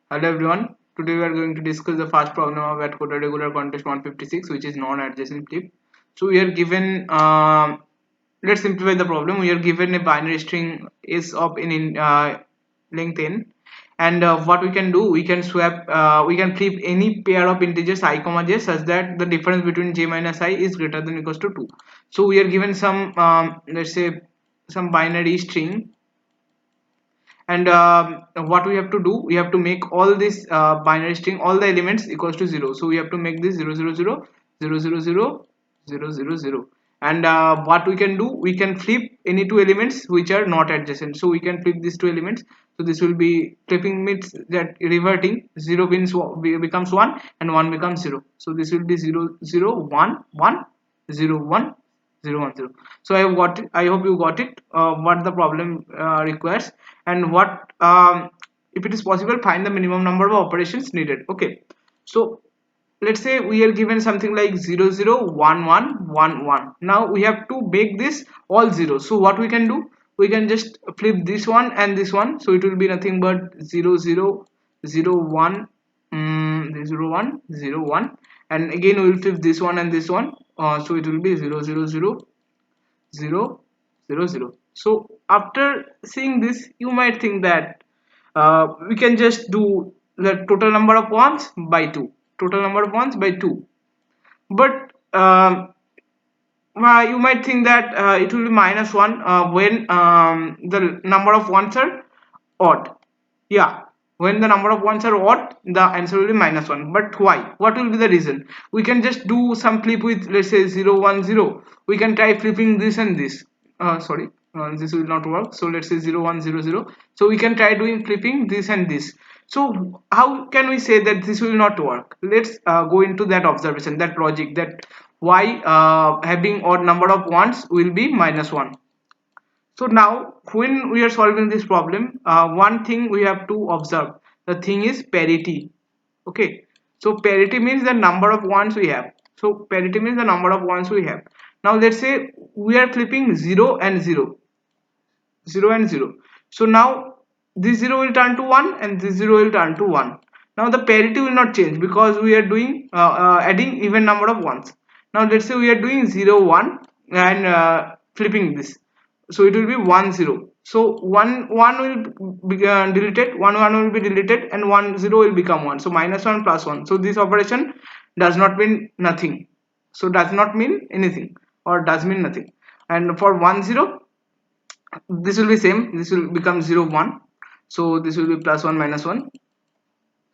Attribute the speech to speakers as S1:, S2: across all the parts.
S1: Hello everyone. Today we are going to discuss the first problem of AtCoder regular context 156, which is non-adjacent clip. So we are given, let's simplify the problem. We are given a binary string is of in length n, and what we can do, we can swap, we can flip any pair of integers I comma j such that the difference between j minus I is greater than or equals to 2. So we are given some, let's say, some binary string, and what we have to do, we have to make all this binary string, all the elements equals to 0. So we have to make this 0 0 0 0 0 0 0 0 0, and what we can do, we can flip any two elements which are not adjacent. So we can flip these two elements. So this will be flipping, means that reverting 0 means becomes 1 and 1 becomes 0. So this will be 0 0 1 1 0 1 0 1 0. So I have got it. I hope you got it, what the problem requires, and what, if it is possible, find the minimum number of operations needed. Okay, so let's say we are given something like 0 0 1 1 1 1. Now we have to make this all zeros. So what we can do, we can just flip this one and this one. So it will be nothing but 0 0 0 1, 0 1 0 1, and again we will flip this one and this one. So it will be 0 0 0 0 0 0. So after seeing this, you might think that we can just do the total number of ones by 2, total number of ones by 2. But you might think that it will be minus 1 when the number of ones are odd. Yeah, when the number of ones are odd, the answer will be minus 1. But why? What will be the reason? We can just do some flip with, let's say, 0 1 0. We can try flipping this and this. Sorry, this will not work. So let's say 0 1 0 0. So we can try doing flipping this and this. So how can we say that this will not work? Let's go into that observation, that logic, that why having odd number of ones will be minus 1. So now when we are solving this problem, one thing we have to observe, the thing is parity. Okay, so parity means the number of ones we have. So parity means the number of ones we have. Now let's say we are flipping 0 and 0, 0 and 0. So now this 0 will turn to 1 and this 0 will turn to 1. Now the parity will not change because we are doing adding even number of ones. Now let's say we are doing 0 1 and flipping this. So it will be 1 0. So 1 1 will be deleted, 1 1 will be deleted, and 1 0 will become 1. So minus 1 plus 1. So this operation does not mean nothing. So does not mean anything, or does mean nothing. And for 1 0, this will be same, this will become 0 1. So this will be plus 1 minus 1.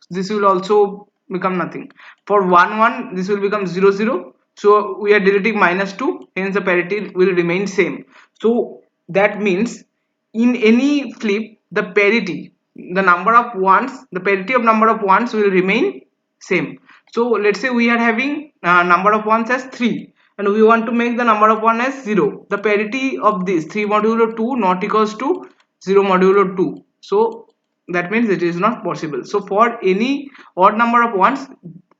S1: This will also become nothing. For 1 1, this will become 0 0. So we are deleting minus 2, hence the parity will remain same. So that means in any flip, the parity, the number of ones, the parity of number of ones will remain same. So let's say we are having number of ones as 3, and we want to make the number of 1 as 0. The parity of this 3 modulo 2 not equals to 0 modulo 2. So that means it is not possible. So for any odd number of ones,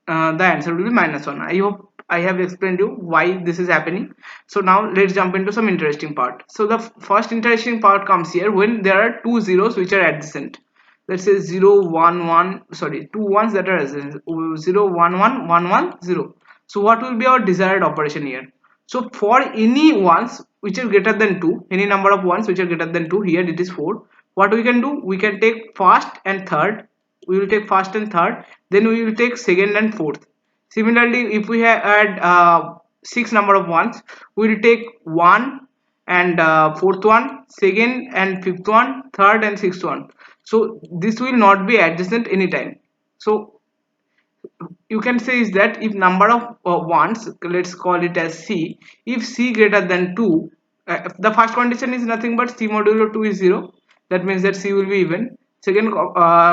S1: the answer will be minus 1. I hope I have explained you why this is happening. So now let's jump into some interesting part. So the first interesting part comes here when there are two zeros which are adjacent. Let's say 0 1 1, sorry, two ones that are adjacent, 0 1 1 1 1 0. So what will be our desired operation here? So for any ones which are greater than 2, any number of ones which are greater than 2, here it is 4, what we can do, we can take first and third, we will take first and third, then we will take second and fourth. Similarly, if we had 6 number of ones, we will take 1 and fourth one, second and fifth one, third and sixth one. So this will not be adjacent anytime. So you can say is that if number of ones, let's call it as c, if c greater than 2, the first condition is nothing but c modulo 2 is 0, that means that c will be even. Second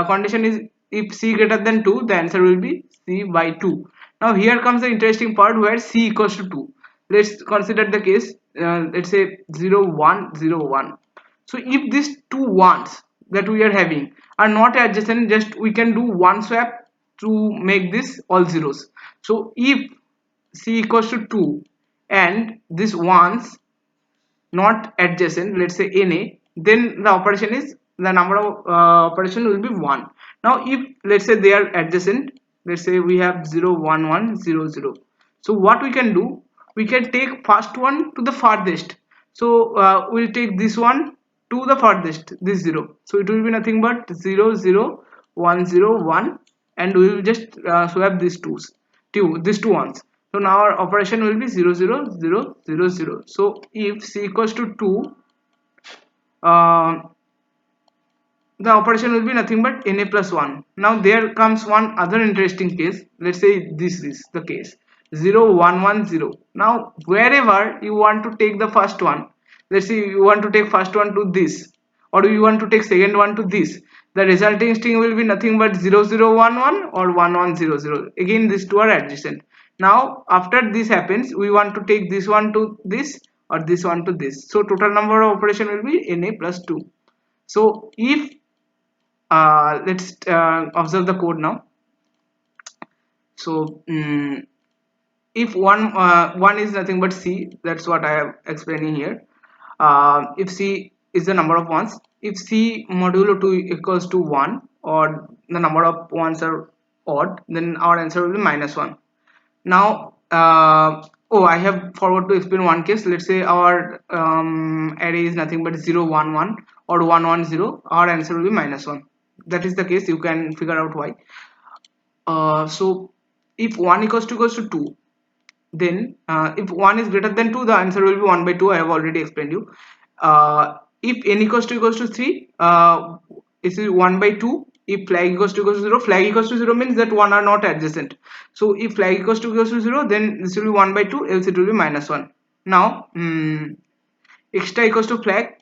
S1: condition is if c greater than 2, the answer will be c by 2. Now here comes the interesting part where c equals to 2. Let's consider the case, let's say 0 1 0 1. So if these two ones that we are having are not adjacent, just we can do one swap to make this all zeros. So if c equals to 2 and this ones not adjacent, let's say na, then the operation is, the number of operation will be 1. Now if let's say they are adjacent, let's say we have 0 1 1 0 0, so what we can do, we can take first one to the farthest. So we'll take this one to the farthest, this 0, so it will be nothing but 0 0 1 0 1, and we will just swap these two ones. So now our operation will be 0 0 0 0 0. So if c equals to 2, uh, the operation will be nothing but na plus 1. Now there comes one other interesting case. Let's say this is the case 0 1 1 0. Now wherever you want to take the first one, let's say you want to take first one to this, or you want to take second one to this, the resulting string will be nothing but 0 0 1 1 or 1 1 0 0. Again these two are adjacent. Now after this happens, we want to take this one to this or this one to this, so total number of operation will be na plus 2. So if let's observe the code now. So if one is nothing but c, that's what I have explaining here. If c is the number of ones, if c modulo 2 equals to 1, or the number of ones are odd, then our answer will be -1. Now oh, I have forgot to explain one case. Let's say our array is nothing but 0 1 1 or 1 1 0, our answer will be -1. That is the case, you can figure out why. So if 1 equals to 2, then if 1 is greater than 2, the answer will be 1 by 2. I have already explained you. If n equals to 3, it is 1 by 2. If flag equals to 0, flag equals to 0 means that one are not adjacent. So if flag equals to 0, then this will be 1 by 2, else it will be -1. Now extra equals to flag,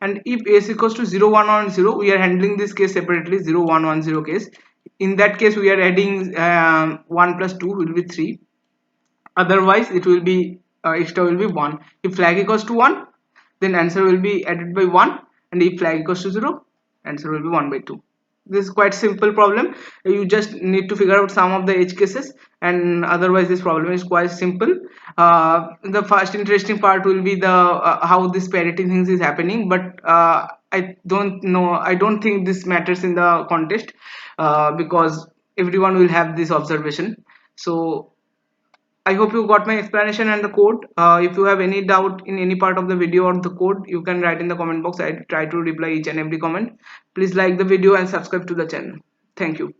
S1: and if s equals to 0 1 1 0, we are handling this case separately, 0 1 1 0 case. In that case we are adding 1 plus 2 will be 3, otherwise it will be extra will be 1. If flag equals to 1, then answer will be added by 1, and if flag equals to 0, answer will be 1 by 2. This is quite simple problem. You just need to figure out some of the edge cases, and otherwise this problem is quite simple. The first interesting part will be the how this parity things is happening, but I don't think this matters in the context, because everyone will have this observation. So I hope you got my explanation and the code. If you have any doubt in any part of the video or the code, you can write in the comment box. I try to reply each and every comment. Please like the video and subscribe to the channel. Thank you.